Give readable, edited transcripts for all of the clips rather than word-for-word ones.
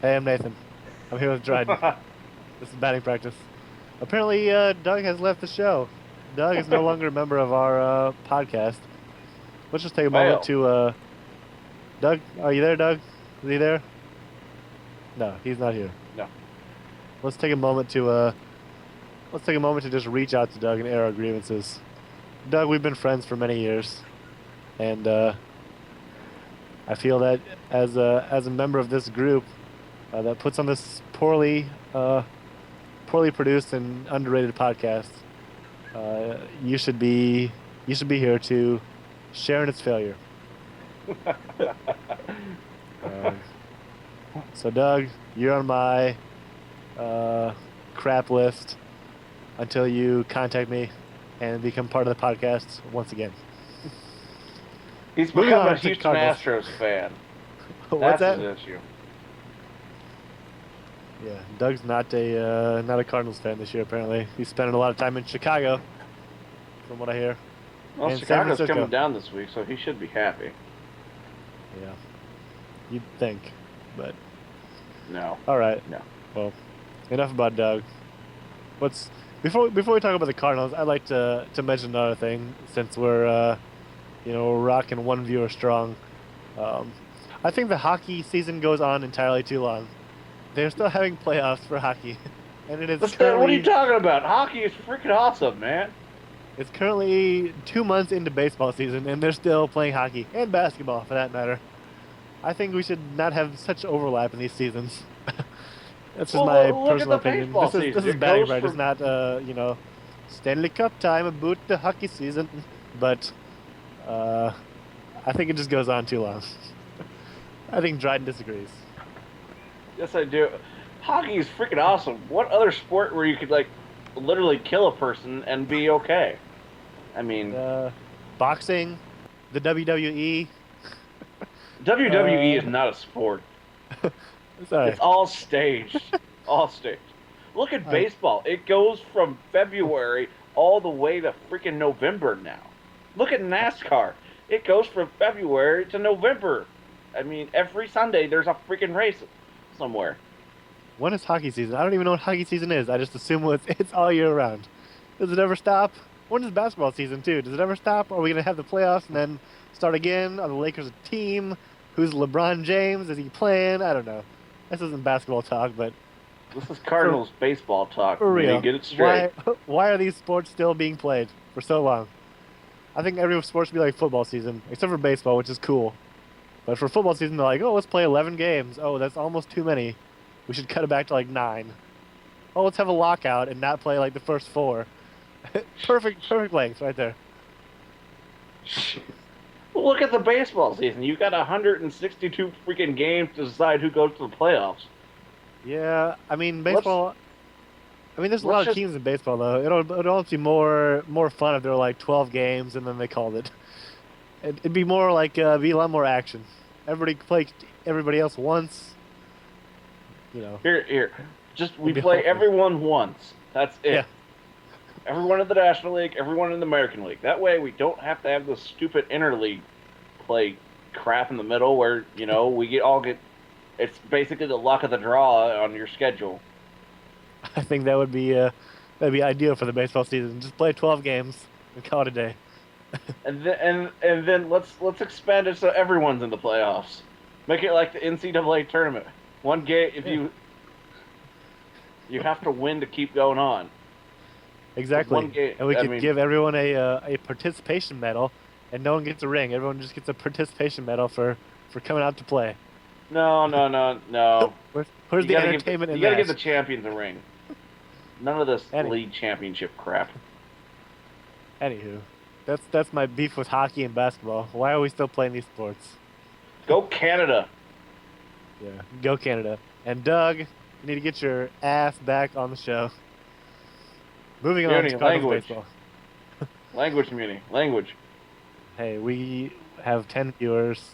Hey, I'm Nathan. I'm here with Dryden. This is batting practice. Apparently, Doug has left the show. Doug is no longer a member of our podcast. Let's just take a moment Fail. to. Doug, are you there, Doug? Is he there? No, he's not here. No. Let's take a moment to. Let's take a moment to just reach out to Doug and air our grievances. Doug, we've been friends for many years, and I feel that as a member of this group that puts on this poorly produced and underrated podcast, you should be here to share in its failure. Um, so, Doug, you're on my crap list until you contact me and become part of the podcast once again. He's Moving become a on to Houston Cardinals. Astros fan. What's That's his that? issue. Yeah, Doug's not a Cardinals fan this year. Apparently, he's spending a lot of time in Chicago, from what I hear, Well, and San Chicago's Francisco. coming down this week, so he should be happy. Yeah, you'd think, but No. all right. No. Well, enough about Doug. What's before we talk about the Cardinals, I'd like to mention another thing since we're rocking one viewer strong. Um, I think the hockey season goes on entirely too long. They're still having playoffs for hockey, and it is What are you currently talking about? Hockey is freaking awesome, man. it's currently 2 months into baseball season, and they're still playing hockey and basketball for that matter. I think we should not have such overlap in these seasons. That's just Well, my look at personal the opinion. baseball This season. is It batting goes practice, from not Stanley Cup time about the hockey season. But I think it just goes on too long. I think Dryden disagrees. yes, I do. Hockey is freaking awesome. What other sport where you could like literally kill a person and be okay? I mean, Boxing, the WWE. WWE is not a sport. Sorry. It's all staged. All staged. Look at I- baseball. It goes from February all the way to freaking November now. Look at NASCAR. It goes from February to November. I mean, every Sunday there's a freaking race somewhere. When is hockey season? I don't even know what hockey season is. I just assume it's all year round. Does it ever stop? When is basketball season too? Does it ever stop? Are we gonna have the playoffs and then start again? Are the Lakers a team? Who's LeBron James? Is he playing? I don't know. This isn't basketball talk, but This is for Cardinals baseball talk. for You need to real, get it straight. why are these sports still being played for so long? I think every sport should be like football season, except for baseball, which is cool. But for football season, they're like, oh, let's play 11 games. Oh, that's almost too many. We should cut it back to like 9. Oh, let's have a lockout and not play like the first 4. Perfect length right there. Well, look at the baseball season. You've got 162 freaking games to decide who goes to the playoffs. Yeah, I mean Let's baseball. I mean, there's a lot let's of just teams in baseball though. It'll almost be more fun if there were like 12 games and then they called it. It'd be more like be a lot more action. Everybody play everybody else once. You know, here. Just we it'd be play hopeless. everyone once. That's Yeah, it. Everyone in the National League, everyone in the American League. That way we don't have to have this stupid interleague play crap in the middle where, we all get it's basically the luck of the draw on your schedule. I think that'd be ideal for the baseball season. Just play 12 games and call it a day. And then let's expand it so everyone's in the playoffs. Make it like the NCAA tournament. One game if Yeah, you have to win to keep going on. With one exactly. game, And we I could mean, give everyone a participation medal, and no one gets a ring. Everyone just gets a participation medal for coming out to play. no, no, no, no. Where's You the gotta give entertainment you in gotta give that? the champions a ring. None of this Any, league championship crap. anywho, that's my beef with hockey and basketball. Why are we still playing these sports? Go Canada. Yeah, go Canada. And Doug, you need to get your ass back on the show. Moving on to Community, Cardinals language. baseball. Language community. Language. Hey, we have 10 viewers.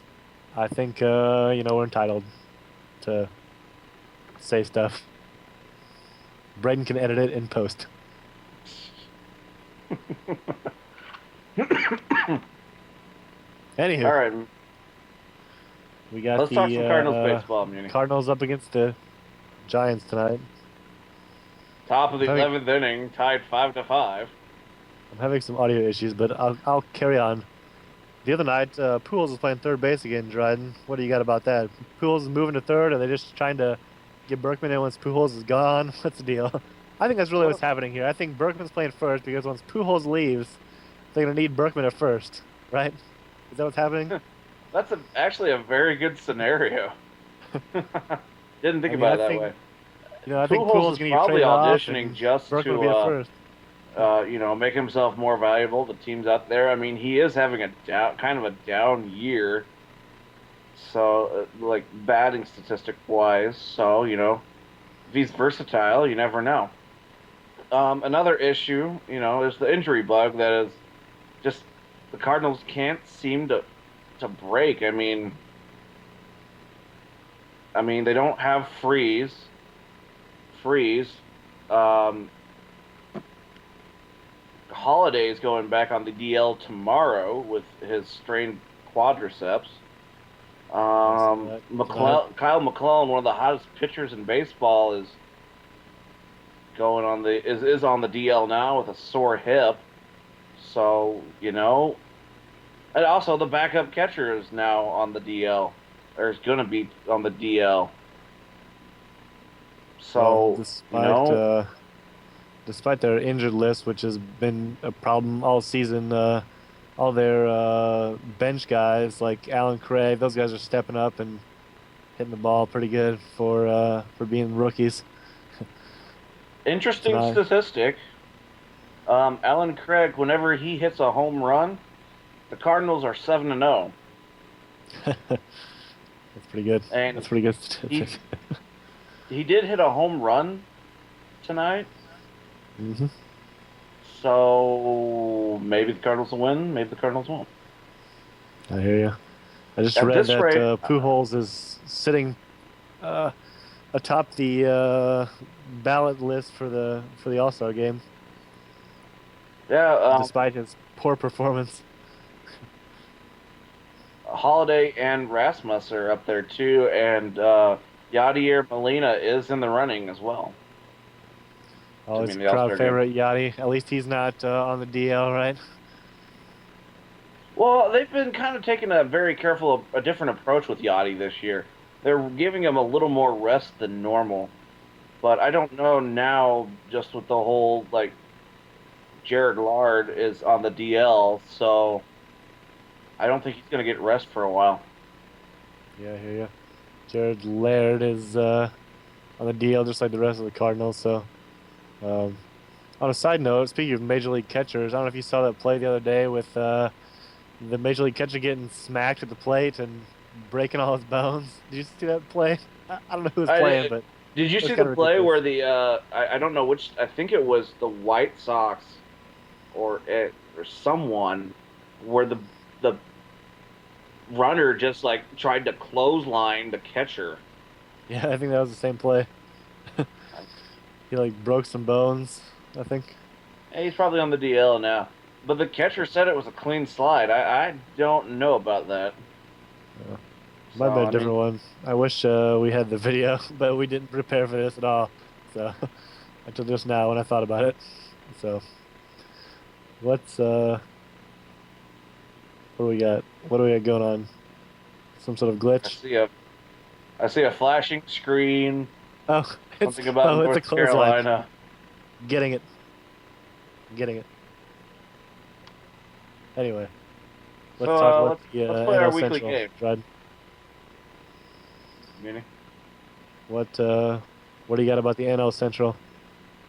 I think we're entitled to say stuff. Braden can edit it in post. Anywho, All right. We got Let's talk some Cardinals the baseball, Muni. Cardinals up against the Giants tonight. Top of I'm the having, 11th inning, tied 5-5. I'm having some audio issues, but I'll carry on. The other night, Pujols was playing third base again, Dryden. What do you got about that? Pujols is moving to third, and they're just trying to get Berkman in once Pujols is gone. What's the deal? I think that's really what's happening here. I think Berkman's playing first because once Pujols leaves, they're going to need Berkman at first, right? Is that what's happening? That's actually a very good scenario. Didn't think I mean, about I it that think, way. I think Pujols Pujols is is going to get probably traded off, auditioning and just Berkman will be at first. make himself more valuable to teams out there. I mean, he is having kind of a down year, so like batting statistic wise. So if he's versatile, you never know. Another issue, is the injury bug that is just the Cardinals can't seem to break. I mean they don't have freeze. Um, Holiday's going back on the DL tomorrow with his strained quadriceps. Kyle McClellan, one of the hottest pitchers in baseball, is going on is on the DL now with a sore hip. So and also the backup catcher is now on the DL, or is going to be on the DL. Well, So despite their injured list, which has been a problem all season, all their bench guys like Alan Craig, those guys are stepping up and hitting the ball pretty good for being rookies. interesting Tonight. statistic. Alan Craig, whenever he hits a home run, the Cardinals are 7-0. That's pretty good. And That's pretty good he statistic. he did hit a home run tonight. Mm-hmm. So maybe the Cardinals will win. Maybe the Cardinals won't. I hear you. I just At read this that rate, Pujols is sitting atop the ballot list for the All-Star game, yeah, despite his poor performance. Holiday and Rasmus are up there too, and Yadier Molina is in the running as well. Always The crowd All-Star game. favorite Yachty. At least he's not on the DL, right? Well, they've been kind of taking a very a different approach with Yachty this year. They're giving him a little more rest than normal, but I don't know now. Just with the whole Jared Lard is on the DL, so I don't think he's going to get rest for a while. Yeah, I hear you. Jared Laird is on the DL just like the rest of the Cardinals. So, on a side note, speaking of Major League catchers, I don't know if you saw that play the other day with the Major League catcher getting smacked at the plate and breaking all his bones. Did you see that play? I don't know who was playing, but Did you it was see kind the of play ridiculous. where I don't know which, I think it was the White Sox or someone, where the runner just tried to clothesline the catcher. Yeah, I think that was the same play. He broke some bones, I think. Hey, he's probably on the DL now. But the catcher said it was a clean slide. I don't know about that. Might have been a different one. I wish we had the video, but we didn't prepare for this at all. So until just now when I thought about it. So what's what do we got? What do we got going on? Some sort of glitch? I see a flashing screen. Oh, Something about it's a North clothesline. Carolina. Getting it. Getting it. Anyway, let's talk about the let's play our NL weekly Central. game. Dryden. Meaning? What do you got about the NL Central?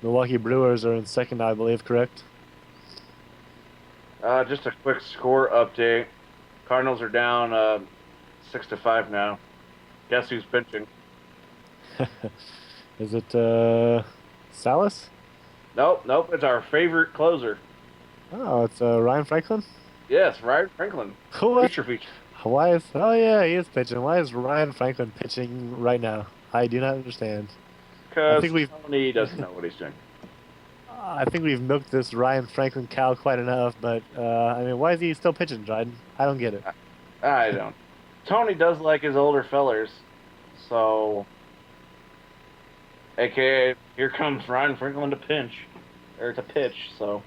Milwaukee Brewers are in second, I believe, correct? Just a quick score update. Cardinals are down 6-5 now. Guess who's pitching? Is it Salas? Nope. It's our favorite closer. Oh, it's Ryan Franklin? Yes, Ryan Franklin. What? Feature. Why is... Oh, yeah, he is pitching. Why is Ryan Franklin pitching right now? I do not understand. Because Tony doesn't know what he's doing. I think we've milked this Ryan Franklin cow quite enough, but, I mean, why is he still pitching, Dryden? I don't get it. I don't. Tony does like his older fellers, so AKA here comes Ryan Franklin to pinch or to pitch. So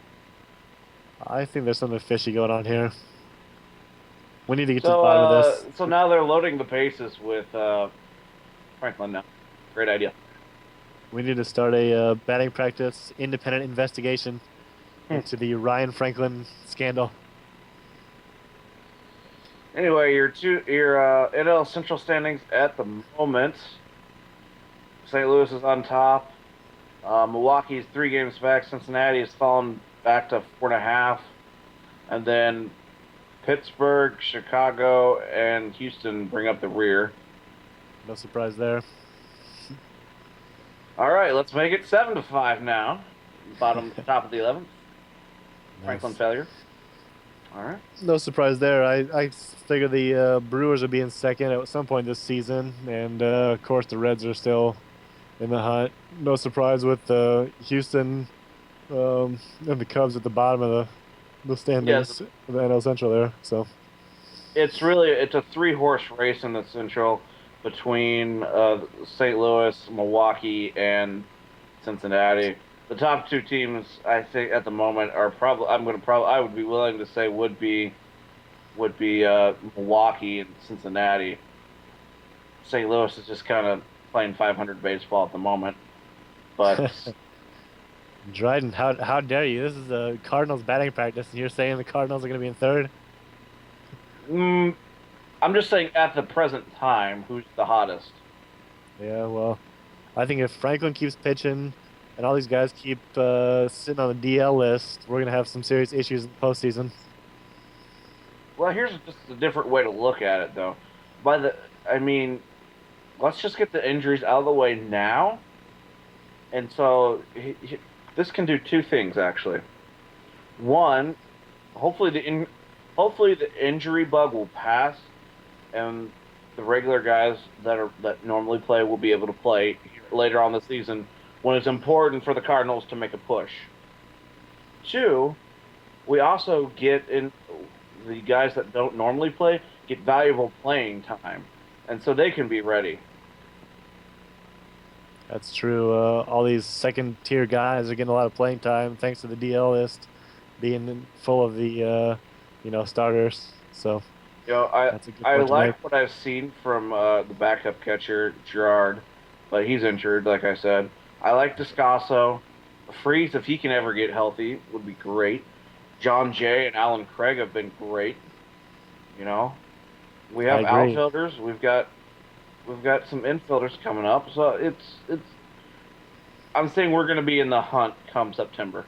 I think there's something fishy going on here. We need to get to the so bottom of this. so now they're loading the bases with Franklin now. Great idea. We need to start a batting practice independent investigation Hmm. into the Ryan Franklin scandal. Anyway, your NL Central standings at the moment. St. Louis is on top. Milwaukee's 3 games back. Cincinnati has fallen back to 4.5, and then Pittsburgh, Chicago, and Houston bring up the rear. No surprise there. All right, let's make it 7-5 now. Top of the 11th. Franklin Nice. failure. All right. No surprise there. I figure the Brewers will be in second at some point this season, and of course the Reds are still in the hunt. No surprise with Houston and the Cubs at the bottom of the standings of the NL Central there. So It's a 3-horse race in the Central between St. Louis, Milwaukee, and Cincinnati. The top 2 teams, I think, at the moment are probably. I would be willing to say would be Milwaukee and Cincinnati. St. Louis is just kind of playing 500 baseball at the moment, but Dryden, how dare you? This is a Cardinals batting practice, and you're saying the Cardinals are going to be in third? mm, I'm just saying at the present time, who's the hottest? Yeah, well, I think if Franklin keeps pitching and all these guys keep sitting on the DL list, we're going to have some serious issues in the postseason. Well, here's just a different way to look at it, though. I mean, let's just get the injuries out of the way now, and so this can do 2 things actually. One, hopefully hopefully the injury bug will pass, and the regular guys that normally play will be able to play later on the season when it's important for the Cardinals to make a push. 2, we also get in the guys that don't normally play get valuable playing time, and so they can be ready. That's true. All these second tier guys are getting a lot of playing time thanks to the DL list being full of the starters. So that's a good I point to make. like what I've seen from the backup catcher Gerard, but he's injured, like I said. I like Descasso. Freeze, if he can ever get healthy, would be great. John Jay and Alan Craig have been great. You know, we I have agree. outfielders. We've got some infielders coming up. So it's. I'm saying we're going to be in the hunt come September.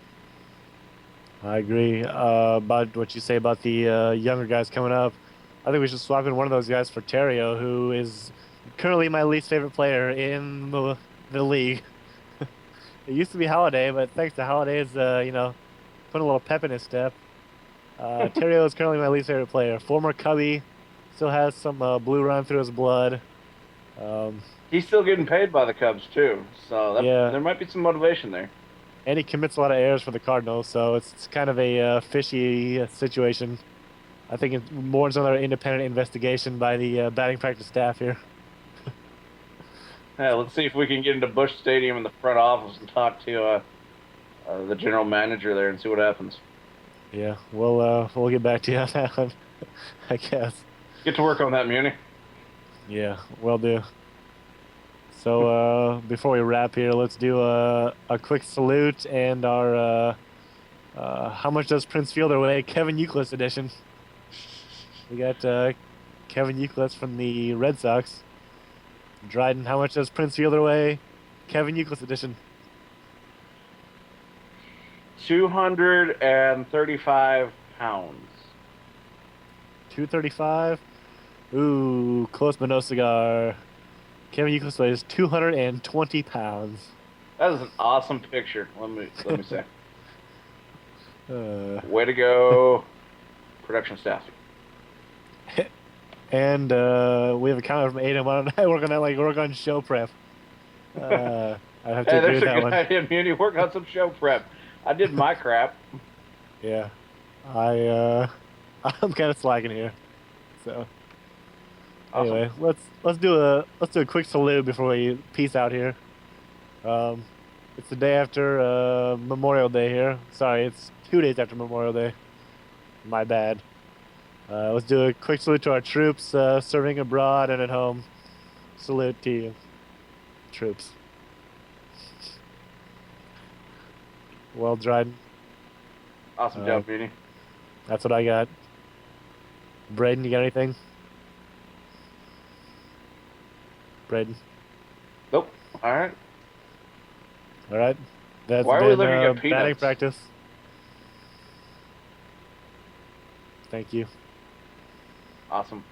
I agree about what you say about the younger guys coming up. I think we should swap in one of those guys for Terrio, who is currently my least favorite player in the league. It used to be Holiday, but thanks to Holiday's, putting a little pep in his step, Terrio is currently my least favorite player. Former Cubby, still has some blue run through his blood. Um, He's still getting paid by the Cubs too, so yeah, there might be some motivation there. and he commits a lot of errors for the Cardinals, so it's kind of a fishy situation. I think it's more another independent investigation by the batting practice staff here. Yeah, let's see if we can get into Busch Stadium in the front office and talk to the general manager there and see what happens. Yeah, we'll get back to you on that one, I guess. Get to work on that, Muni. Yeah, will do. So before we wrap here, let's do a quick salute and our how much does Prince Fielder weigh? Kevin Youkilis edition. We got Kevin Youkilis from the Red Sox. Dryden, how much does Prince Fielder weigh? Kevin Youkilis edition. 235 pounds. 235. Ooh, close but no cigar. Kevin Youkilis weighs 220 pounds. That is an awesome picture. Let me say. Uh, Way to go, production staff. And we have a comment from Aden. Why don't I work on that? Like work on show prep. I have to Hey, agree there's with a that good one. idea, Muni. Work on some show prep. I did my crap. Yeah, I'm kind of slacking here. So Awesome. Anyway, let's do a quick salute before we peace out here. Um, it's the day after Memorial Day here. Sorry, it's 2 days after Memorial Day. My bad. Let's do a quick salute to our troops serving abroad and at home. Salute to you, troops. Well, Dryden. Awesome job, Beauty. That's what I got. Braden, you got anything? Braden. Nope. All right. All right. That's Why are we been looking at batting peanuts? practice. Thank you. Awesome.